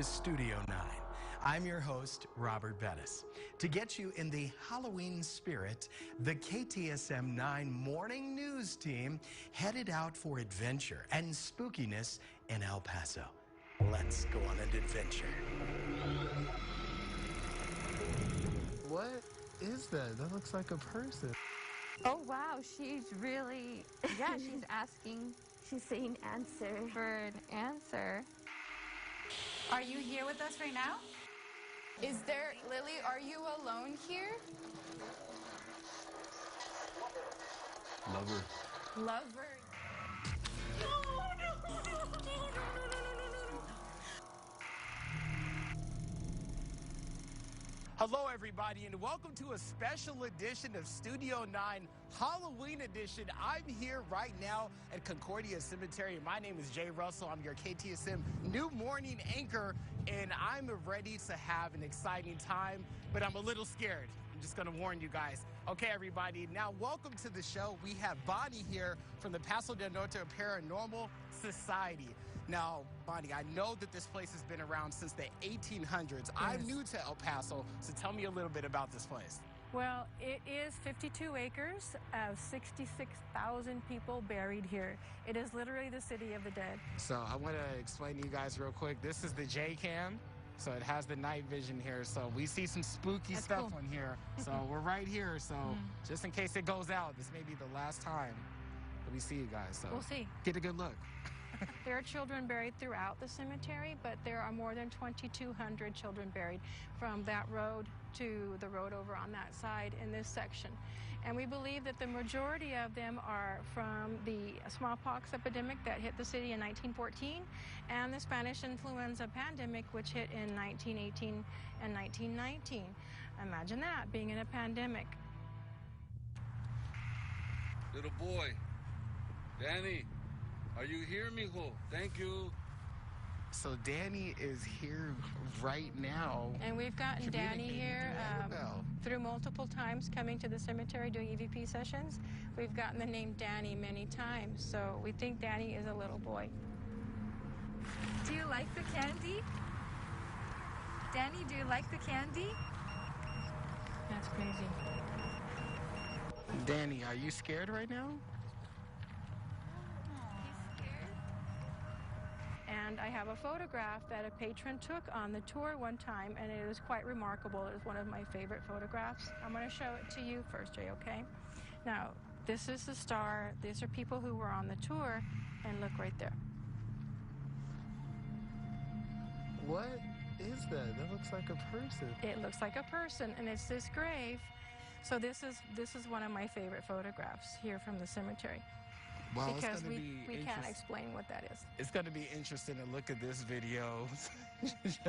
to Studio 9. I'm your host, Robert Bettis. To get you in the Halloween spirit, the KTSM 9 morning news team headed out for adventure and spookiness in El Paso. Let's go on an adventure. What is that? That looks like a person. Oh, wow, she's really, yeah, she's asking. She's saying answer. For an answer. Are you here with us right now? Is there, Lily, are you alone here? Lover. Lover. Hello, everybody, and welcome to a special edition of Studio 9 Halloween Edition. I'm here right now at Concordia Cemetery. My name is Jay Russell. I'm your KTSM new morning anchor, and I'm ready to have an exciting time, but I'm a little scared. I'm just going to warn you guys. Okay, everybody, now welcome to the show. We have Bonnie here from the Paso del Norte Paranormal Society. Now, Bonnie, I know that this place has been around since the 1800s. Yes. I'm new to El Paso, so tell me a little bit about this place. Well, it is 52 acres of 66,000 people buried here. It is literally the city of the dead. So I want to explain to you guys real quick. This is the J-Cam. So it has the night vision here. So we see some spooky stuff on here. So we're right here. So just in case it goes out, this may be the last time that we see you guys. So we'll see. Get a good look. There are children buried throughout the cemetery, but there are more than 2,200 children buried from that road to the road over on that side in this section. And we believe that the majority of them are from the smallpox epidemic that hit the city in 1914 and the Spanish influenza pandemic, which hit in 1918 and 1919. Imagine that, being in a pandemic. Little boy, Danny. Are you here, mijo? Thank you. So Danny is here right now. And we've gotten Danny here through multiple times coming to the cemetery doing EVP sessions. We've gotten the name Danny many times, so we think Danny is a little boy. Do you like the candy? Danny, do you like the candy? That's crazy. Danny, are you scared right now? And I have a photograph that a patron took on the tour one time, and it was quite remarkable. It was one of my favorite photographs. I'm going to show it to you first, Jay, okay? Now, this is the star. These are people who were on the tour, and look right there. What is that? That looks like a person. It looks like a person, and it's this grave. So this is one of my favorite photographs here from the cemetery. Well, because we can't explain what that is. It's going to be interesting to look at this video.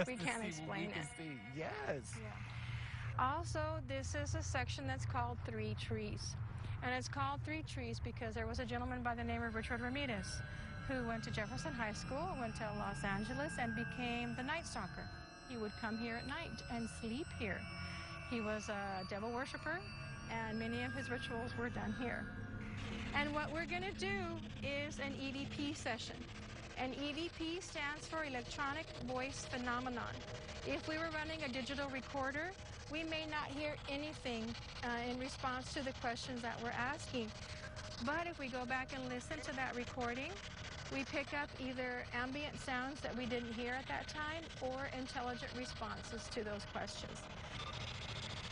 We can't explain it. Yes. Yeah. Also, this is a section that's called Three Trees. And it's called Three Trees because there was a gentleman by the name of Richard Ramirez who went to Jefferson High School, went to Los Angeles, and became the Night Stalker. He would come here at night and sleep here. He was a devil worshiper, and many of his rituals were done here. And what we're going to do is an EVP session. An EVP stands for Electronic Voice Phenomenon. If we were running a digital recorder, we may not hear anything in response to the questions that we're asking. But if we go back and listen to that recording, we pick up either ambient sounds that we didn't hear at that time or intelligent responses to those questions.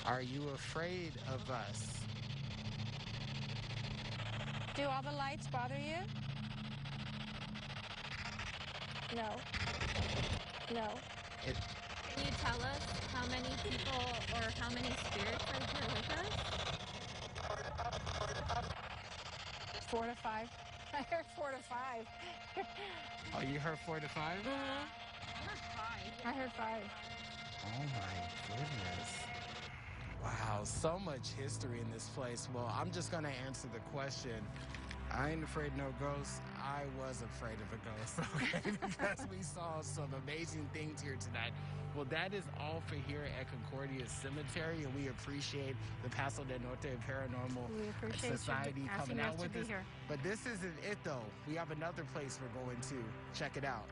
Are you afraid of us? Do all the lights bother you? No. No. Can you tell us how many people or how many spirits are here with us? 4 to 5. I heard 4 to 5. Oh, you heard 4 to 5? Mm-hmm. I heard 5. Oh my goodness. Wow, so much history in this place. Well, I'm just going to answer the question. I ain't afraid of no ghosts. I was afraid of a ghost, okay? Because we saw some amazing things here tonight. Well, that is all for here at Concordia Cemetery, and we appreciate the Paso del Norte Paranormal Society coming out with us. But this isn't it, though. We have another place we're going to. Check it out.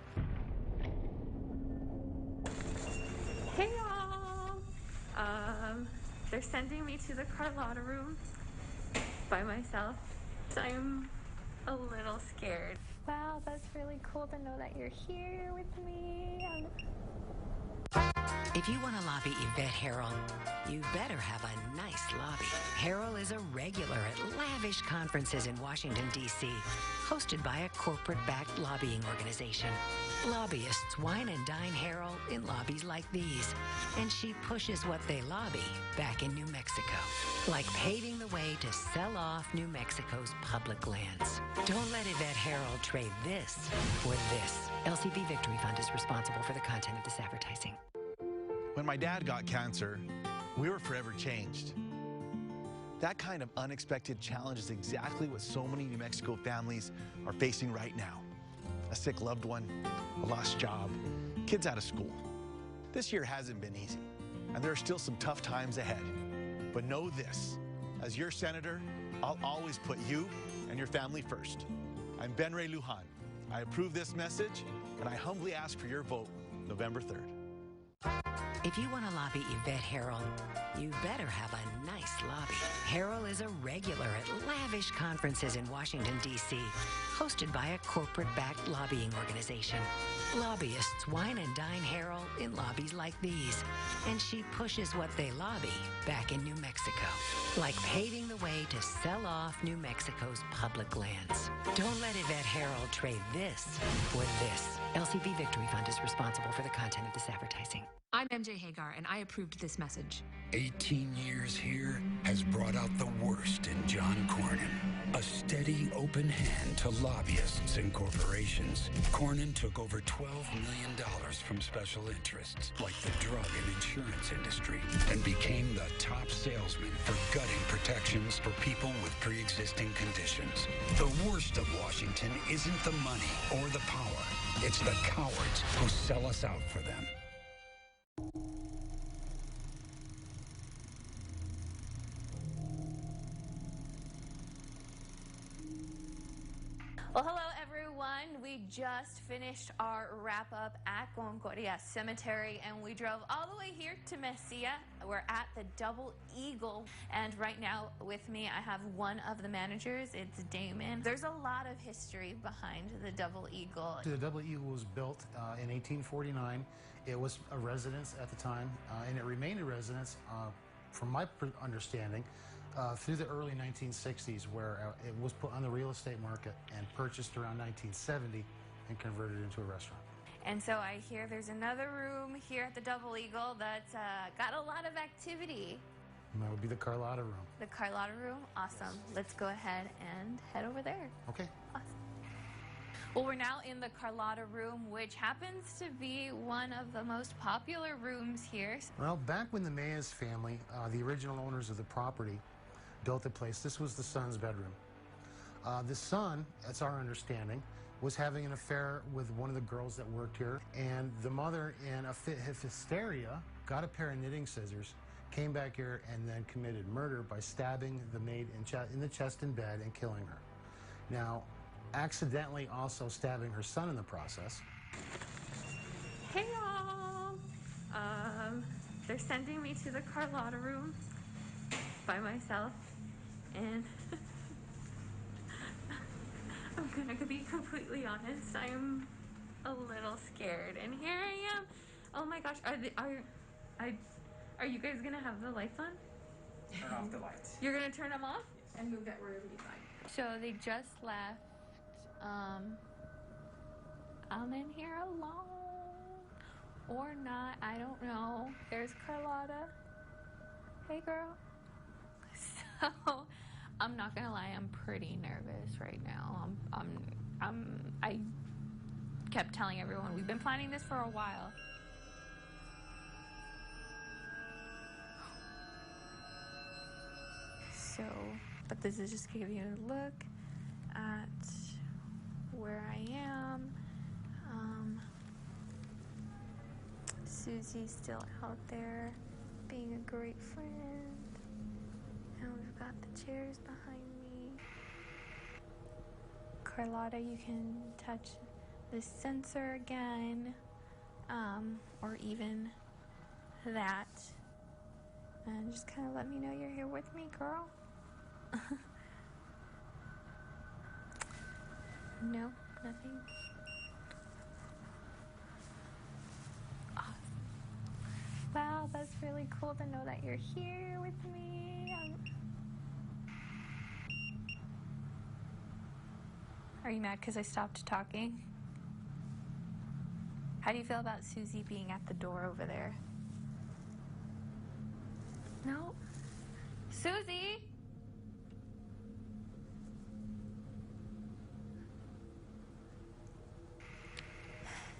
Hey y'all! They're sending me to the Carlotta room by myself. I'm a little scared. Wow, that's really cool to know that you're here with me. If you want to lobby Yvette Harrell, you better have a nice lobby. Harrell is a regular at lavish conferences in Washington, D.C., hosted by a corporate-backed lobbying organization. Lobbyists wine and dine Harrell in lobbies like these, and she pushes what they lobby back in New Mexico, like paving the way to sell off New Mexico's public lands. Don't let Yvette Harrell trade this for this. LCB Victory Fund is responsible for the content of this advertising. When my dad got cancer, we were forever changed. That kind of unexpected challenge is exactly what so many New Mexico families are facing right now. A sick loved one, a lost job, kids out of school. This year hasn't been easy, and there are still some tough times ahead. But know this, as your senator, I'll always put you and your family first. I'm Ben Ray Lujan. I approve this message, and I humbly ask for your vote November 3rd. If you want to lobby Yvette Harrell, you better have a nice lobby. Harrell is a regular at lavish conferences in Washington, D.C., hosted by a corporate-backed lobbying organization. Lobbyists wine and dine Harrell in lobbies like these, and she pushes what they lobby back in New Mexico, like paving the way to sell off New Mexico's public lands. Don't let Yvette Harrell trade this for this. LCB Victory Fund is responsible for the content of this advertising. I'm MJ Hagar, and I approved this message. 18 years here has brought out the worst in John Cornyn. A steady, open hand to lobbyists and corporations. Cornyn took over $12 million from special interests, like the drug and insurance industry, and became the top salesman for gutting protections for people with pre-existing conditions. The worst of Washington isn't the money or the power. It's the cowards who sell us out for them. Well, hello everyone. We just finished our wrap up at Concordia Cemetery and we drove all the way here to Mesilla. We're at the Double Eagle, and right now with me I have one of the managers. It's Damon. There's a lot of history behind the Double Eagle. The Double Eagle was built in 1849. It was a residence at the time, and it remained a residence, from my understanding, through the early 1960s, where it was put on the real estate market and purchased around 1970 and converted into a restaurant. And so I hear there's another room here at the Double Eagle that's got a lot of activity. And that would be the Carlotta room. The Carlotta room? Awesome. Yes. Let's go ahead and head over there. Okay. Awesome. Well, we're now in the Carlotta room, which happens to be one of the most popular rooms here. Well, back when the Mayes family, the original owners of the property, built the place, this was the son's bedroom. The son, that's our understanding, was having an affair with one of the girls that worked here, and the mother, in a fit of hysteria, got a pair of knitting scissors, came back here, and then committed murder by stabbing the maid in the chest in bed and killing her. Now, accidentally also stabbing her son in the process. Hey y'all! They're sending me to the Carlotta room by myself, and I'm gonna be completely honest, I'm a little scared, and here I am. Oh my gosh, are you guys gonna have the lights on? Turn off the lights. You're gonna turn them off? Yes. And move that wherever you like. So they just left. I'm in here alone. Or not, I don't know. There's Carlotta. Hey girl. So, I'm not gonna lie, I'm pretty nervous right now. I kept telling everyone, we've been planning this for a while. So, but this is just giving you a look at where I am. Susie's still out there being a great friend. And we've got the chairs behind me. Carlotta, you can touch the sensor again, or even that. And just kind of let me know you're here with me, girl. No, nothing. Awesome. Wow, that's really cool to know that you're here with me. Are you mad because I stopped talking? How do you feel about Susie being at the door over there? No? Susie?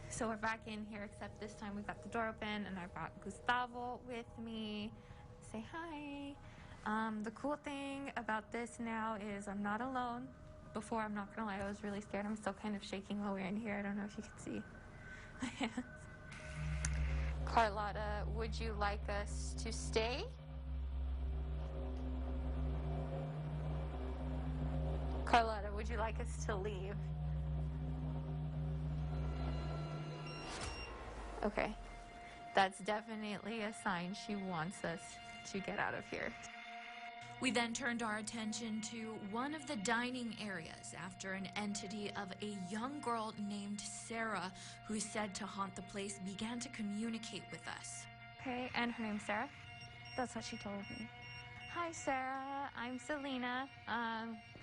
So we're back in here, except this time we've got the door open and I've got Gustavo with me. Say hi. The cool thing about this now is I'm not alone. Before, I'm not gonna lie, I was really scared. I'm still kind of shaking while we're in here. I don't know if you can see my hands. Carlotta, would you like us to stay? Carlotta, would you like us to leave? Okay. That's definitely a sign she wants us to get out of here. We then turned our attention to one of the dining areas after an entity of a young girl named Sarah, who is said to haunt the place, began to communicate with us. Okay, and her name's Sarah? That's what she told me. Hi, Sarah. I'm Selena.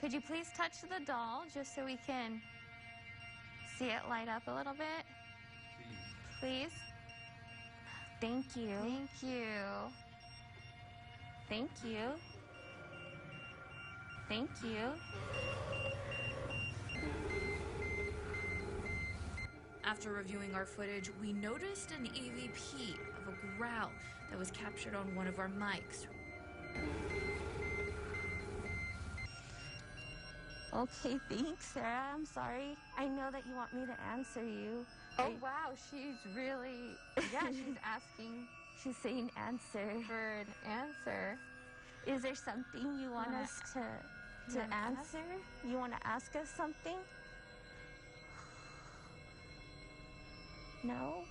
Could you please touch the doll just so we can see it light up a little bit? Please? Thank you. Thank you. Thank you. Thank you. After reviewing our footage, we noticed an EVP of a growl that was captured on one of our mics. Okay, thanks, Sarah. I'm sorry. I know that you want me to answer you. Oh, wow, she's really... Yeah, she's asking... She's saying answer. For an answer. Is there something you want us to answer? You want to ask us something? No?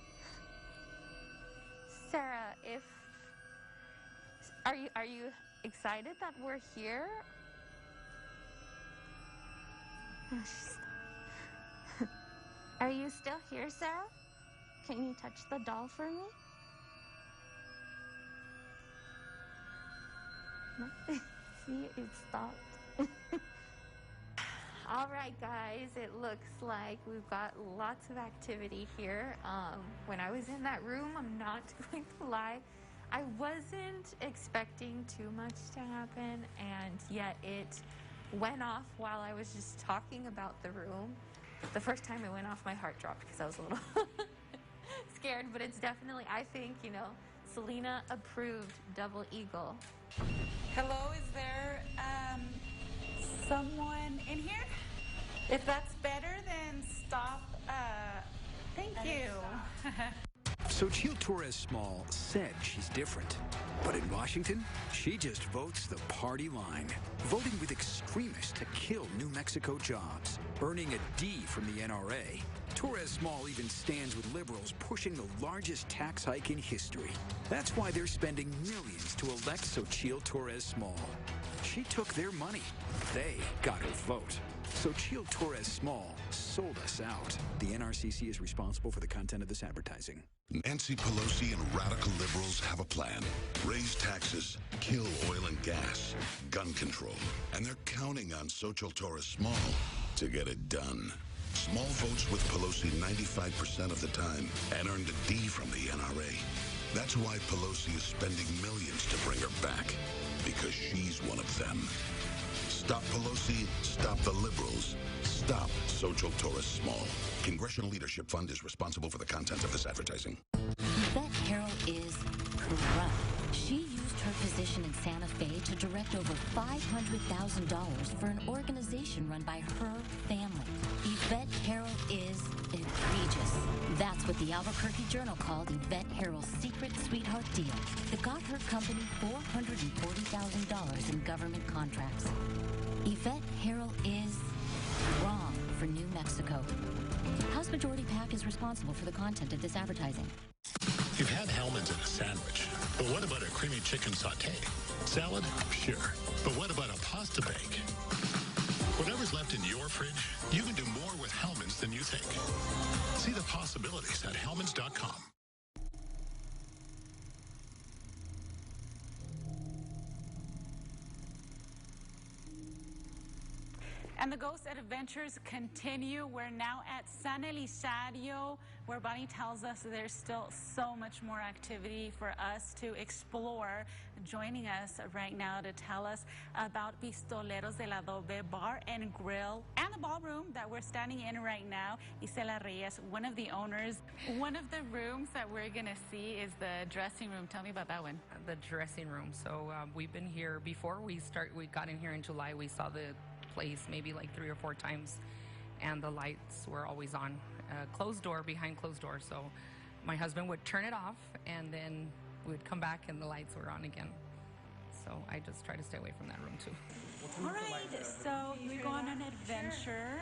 Sarah, if... Are you excited that we're here? Are you still here, Sarah? Can you touch the doll for me? No? See, it stopped. All right, guys, it looks like we've got lots of activity here. When I was in that room, I'm not going to lie, I wasn't expecting too much to happen, and yet it went off while I was just talking about the room. The first time it went off, my heart dropped because I was a little scared, but it's definitely, I think, you know, Selena approved Double Eagle. Hello, is there someone in here? If that's better, then stop. Thank you. Xochitl Torres-Small said she's different. But in Washington, she just votes the party line, voting with extremists to kill New Mexico jobs, earning a D from the NRA. Torres-Small even stands with liberals pushing the largest tax hike in history. That's why they're spending millions to elect Xochitl Torres-Small. She took their money. They got her vote. Xochitl Torres-Small sold us out. The NRCC is responsible for the content of this advertising. Nancy Pelosi and radical liberals have a plan. Raise taxes, kill oil and gas, gun control. And they're counting on Xochitl Torres-Small to get it done. Small votes with Pelosi 95% of the time and earned a D from the NRA. That's why Pelosi is spending millions to bring her back, because she's one of them. Stop Pelosi, stop the liberals, stop Xochitl Torres-Small. Congressional Leadership Fund is responsible for the content of this advertising. Yvette Harrell is corrupt. She used her position in Santa Fe to direct over $500,000 for an organization run by her family. Yvette Harrell is egregious. That's what the Albuquerque Journal called Yvette Harrell's secret sweetheart deal that got her company $440,000 in government contracts. Yvette Harrell is wrong for New Mexico. House Majority PAC is responsible for the content of this advertising. You've had Hellman's in a sandwich. But what about a creamy chicken sauté? Salad? Sure. But what about a pasta bake? Whatever's left in your fridge, you can do more with Hellmann's than you think. See the possibilities at Hellmann's.com. And the ghost adventures continue. We're now at San Elizario, where Bonnie tells us there's still so much more activity for us to explore. Joining us right now to tell us about Pistoleros del Adobe Bar and Grill and the ballroom that we're standing in right now, Isela Reyes, one of the owners. One of the rooms that we're going to see is the dressing room. Tell me about that one. The dressing room. So we've been here before we got in here in July. We saw the place maybe like 3 or 4 times, and the lights were always on, closed door, behind closed door. So my husband would turn it off, and then we'd come back and the lights were on again. So I just try to stay away from that room too. All right, so we go on an adventure.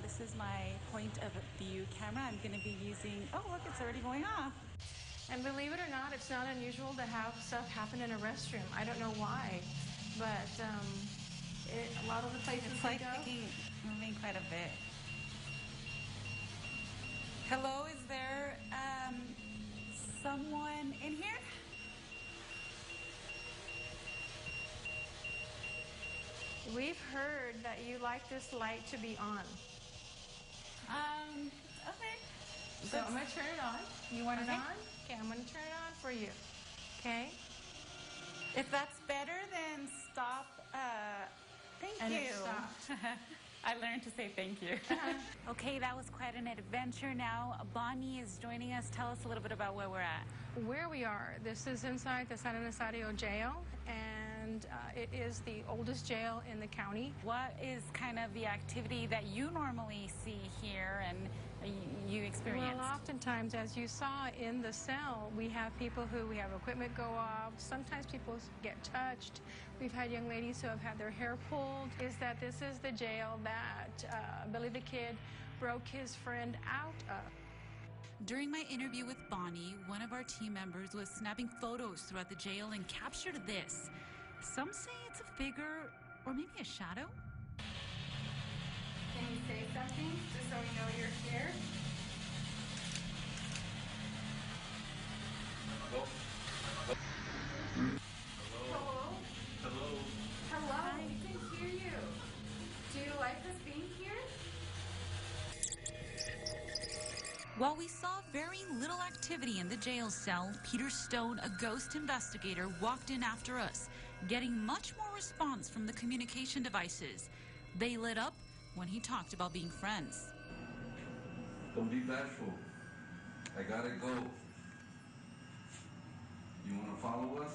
This is my point of view camera. I'm going to be using, oh look, it's already going off. And believe it or not, it's not unusual to have stuff happen in a restroom. I don't know why, but a lot of the places it's like moving quite a bit. Hello, is there someone in here? We've heard that you like this light to be on. Okay. So I'm going to turn it on. You want it on? Okay, I'm going to turn it on for you. Okay? If that's better, then stop. Thank you. It stopped. I learned to say thank you. Okay, that was quite an adventure. Now, Bonnie is joining us. Tell us a little bit about where we're at. Where we are, this is inside the San Elizario jail, and it is the oldest jail in the county. What is kind of the activity that you normally see here and you experience? Well, oftentimes, as you saw in the cell, we have equipment go off. Sometimes people get touched. We've had young ladies who have had their hair pulled. This is the jail that Billy the Kid broke his friend out of. During my interview with Bonnie, one of our team members was snapping photos throughout the jail and captured this. Some say it's a figure or maybe a shadow. Can you say something just so we know you're here? Hello? Hello? Hello? Hello? Hi. We can hear you. Do you like us being here? While we saw very little activity in the jail cell, Peter Stone, a ghost investigator, walked in after us, getting much more response from the communication devices. They lit up when he talked about being friends. Don't be bashful. I gotta go. You wanna follow us?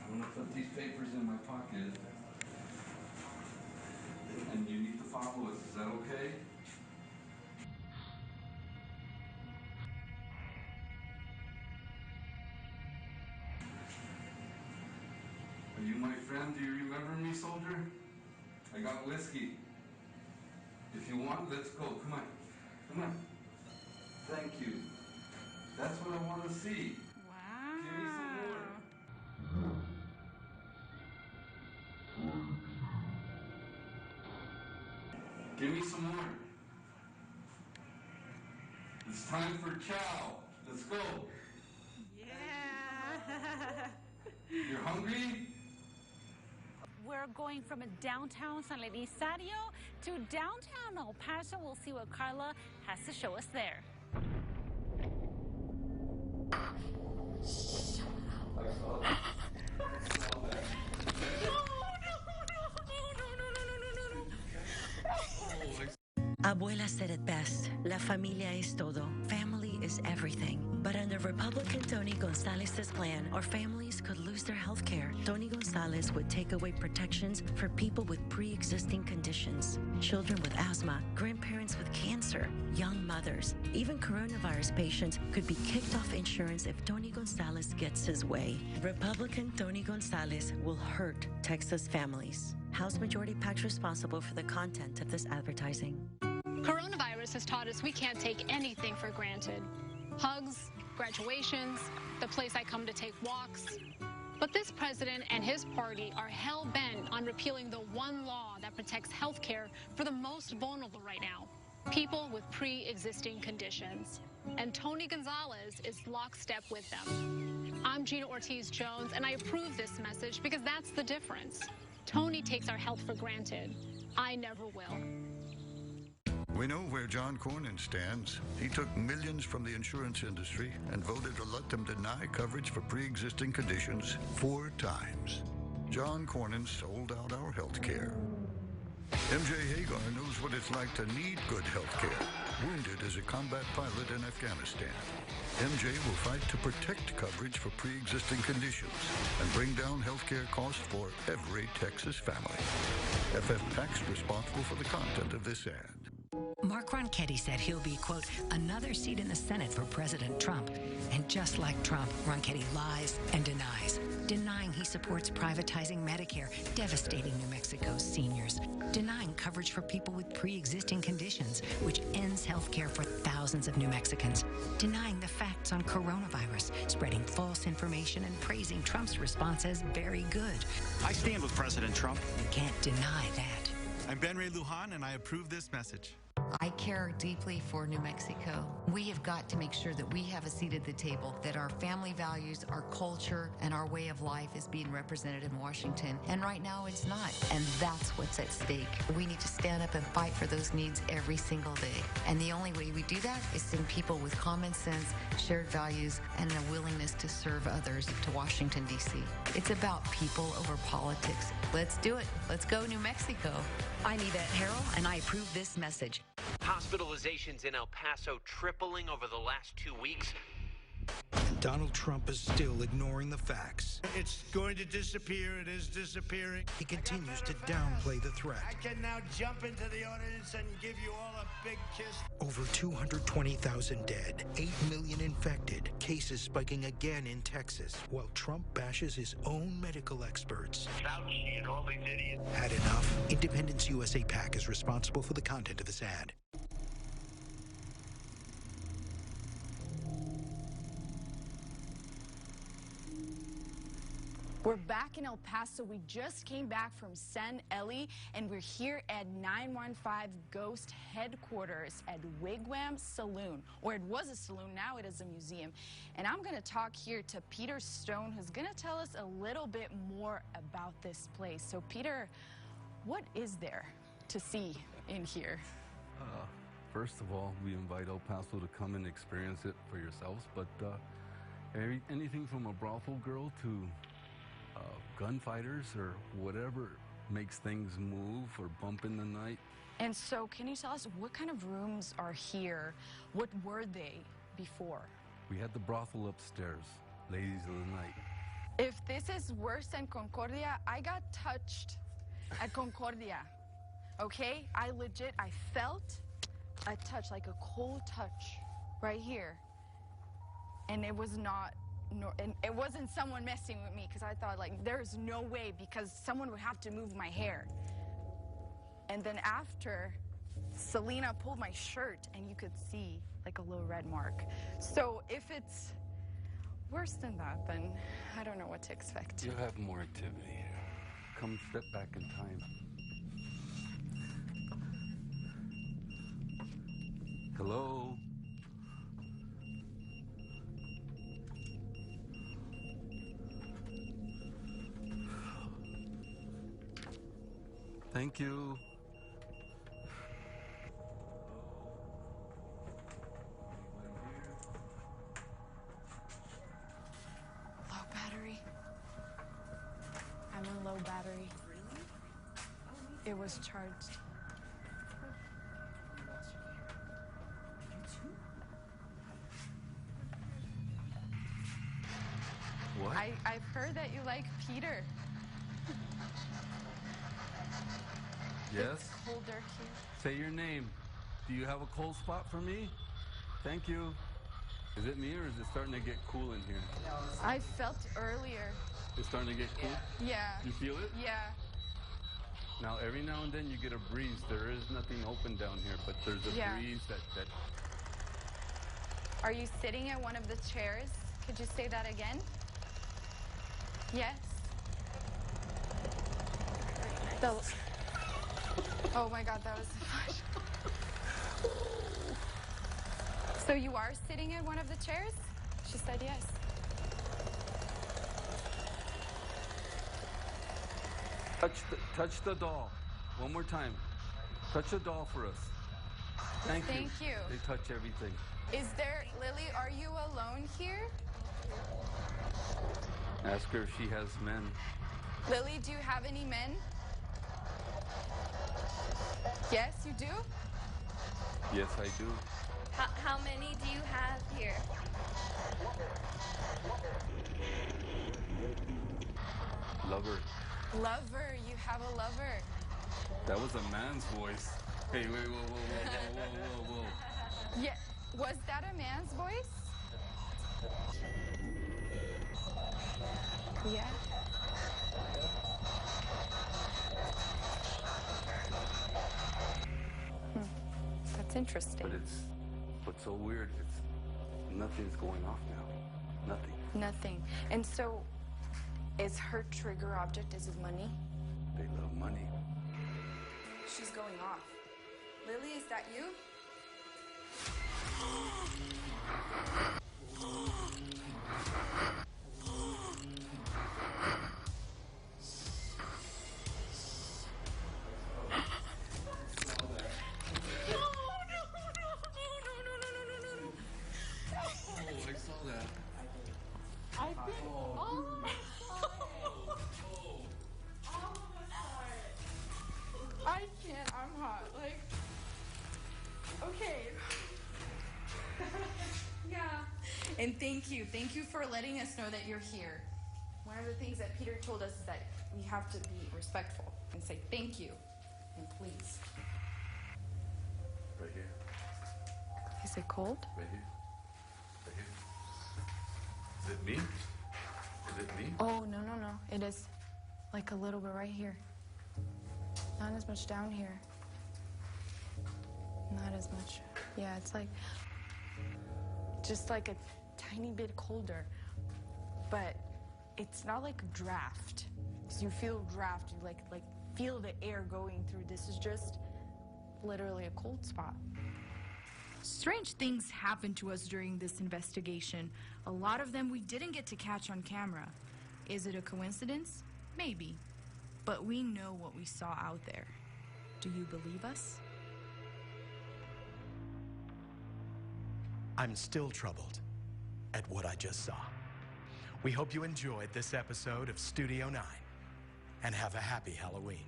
I'm gonna put these papers in my pocket. And you need to follow us. Is that okay? Are you my friend? Do you remember me, soldier? I got whiskey. If you want, let's go. Come on. Come on. Thank you. That's what I want to see. Wow. Give me some more. Give me some more. It's time for chow. Let's go. Yeah. You're hungry? We're going from downtown San Elizario to downtown El Paso. We'll see what Carla has to show us there. Abuela said it best. La familia es todo. Family is everything. But under Republican Tony Gonzalez's plan, our families could lose their health care. Tony Gonzalez would take away protections for people with pre-existing conditions, children with asthma, grandparents with cancer, young mothers. Even coronavirus patients could be kicked off insurance if Tony Gonzalez gets his way. Republican Tony Gonzalez will hurt Texas families. House Majority PAC's responsible for the content of this advertising. Coronavirus has taught us we can't take anything for granted. Hugs, graduations, the place I come to take walks. But this president and his party are hell-bent on repealing the one law that protects health care for the most vulnerable right now, people with pre-existing conditions. And Tony Gonzalez is lockstep with them. I'm GINA Ortiz-Jones, and I approve this message because that's the difference. Tony takes our health for granted. I never will. We know where John Cornyn stands. He took millions from the insurance industry and voted to let them deny coverage for pre-existing conditions 4 times. John Cornyn sold out our health care. MJ Hagar knows what it's like to need good health care. Wounded as a combat pilot in Afghanistan. MJ will fight to protect coverage for pre-existing conditions and bring down health care costs for every Texas family. FF PAC's responsible for the content of this ad. Mark Ronchetti said he'll be, quote, another seat in the Senate for President Trump. And just like Trump, Ronchetti lies and denies. Denying he supports privatizing Medicare, devastating New Mexico's seniors. Denying coverage for people with pre-existing conditions, which ends health care for thousands of New Mexicans. Denying the facts on coronavirus, spreading false information and praising Trump's response as very good. I stand with President Trump. You can't deny that. I'm Ben Ray Lujan, and I approve this message. I care deeply for New Mexico. We have got to make sure that we have a seat at the table, that our family values, our culture, and our way of life is being represented in Washington. And right now it's not. And that's what's at stake. We need to stand up and fight for those needs every single day. And the only way we do that is send people with common sense, shared values, and a willingness to serve others to Washington, D.C. It's about people over politics. Let's do it. Let's go, New Mexico. I'm Yvette Harrell, and I approve this message. Hospitalizations in El Paso tripling over the last 2 weeks. Donald Trump is still ignoring the facts. It's going to disappear. It is disappearing. He continues to downplay the threat. I can now jump into the audience and give you all a big kiss. Over 220,000 dead, 8 million infected, cases spiking again in Texas, while Trump bashes his own medical experts. Fauci and all these idiots. Had enough? Independence USA PAC is responsible for the content of this ad. We're back in El Paso. We just came back from San Eli, and we're here at 915 Ghost headquarters at Wigwam Saloon, or it was a saloon, now it is a museum. And I'm going to talk here to Peter Stone, who's going to tell us a little bit more about this place. So Peter, what is there to see in here? First of all, we invite El Paso to come and experience it for yourselves, but anything from a brothel girl to gunfighters or whatever makes things move or bump in the night. And so can you tell us what kind of rooms are here? What were they before? We had the brothel upstairs, ladies of the night. If this is worse than Concordia, I got touched at Concordia, okay? I felt a touch, like a cold touch right here. And it was not, and it wasn't someone messing with me, because I thought, like, there's no way, because someone would have to move my hair. And then after, Selena pulled my shirt, and you could see, like, a little red mark. So if it's worse than that, then I don't know what to expect. You'll have more activity here. Come step back in time. Hello? Thank you. Low battery. I'm in low battery. It was charged. What? I've heard that you like Peter. Yes? It's colder here. Say your name. Do you have a cold spot for me? Thank you. Is it me or is it starting to get cool in here? I felt earlier. It's starting to get cool? Yeah. You feel it? Yeah. Now, every now and then you get a breeze. There is nothing open down here, but there's a breeze that Are you sitting at one of the chairs? Could you say that again? Yes. Oh my God, that was so much. So you are sitting at one of the chairs? She said yes. Touch the doll. One more time. Touch the doll for us. Thank you. Thank you. They touch everything. Is there, Lily, are you alone here? Ask her if she has men. Lily, do you have any men? Yes, you do? Yes, I do. How many do you have here? Lover. Lover, you have a lover. That was a man's voice. Hey, wait, whoa. Yeah, was that a man's voice? Yeah. That's interesting. But what's so weird, nothing's going off now. Nothing. Nothing. And so, is her trigger object, is it money? They love money. She's going off. Lily, is that you? I can't, I'm hot. Like, okay. Yeah. And thank you. Thank you for letting us know that you're here. One of the things that Peter told us is that we have to be respectful and say thank you and please. Right here. Is it cold? Right here. Right here. Is it me? Is it me? Oh, no. It is like a little bit right here. Not as much down here. Not as much. Yeah, it's like just like a tiny bit colder. But it's not like a draft. So you feel draft, you like feel the air going through. This is just literally a cold spot. Strange things happened to us during this investigation. A lot of them we didn't get to catch on camera. Is it a coincidence? Maybe. But we know what we saw out there. Do you believe us? I'm still troubled at what I just saw. We hope you enjoyed this episode of Studio 9 and have a happy Halloween.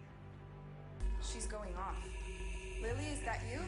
She's going off. Lily, is that you?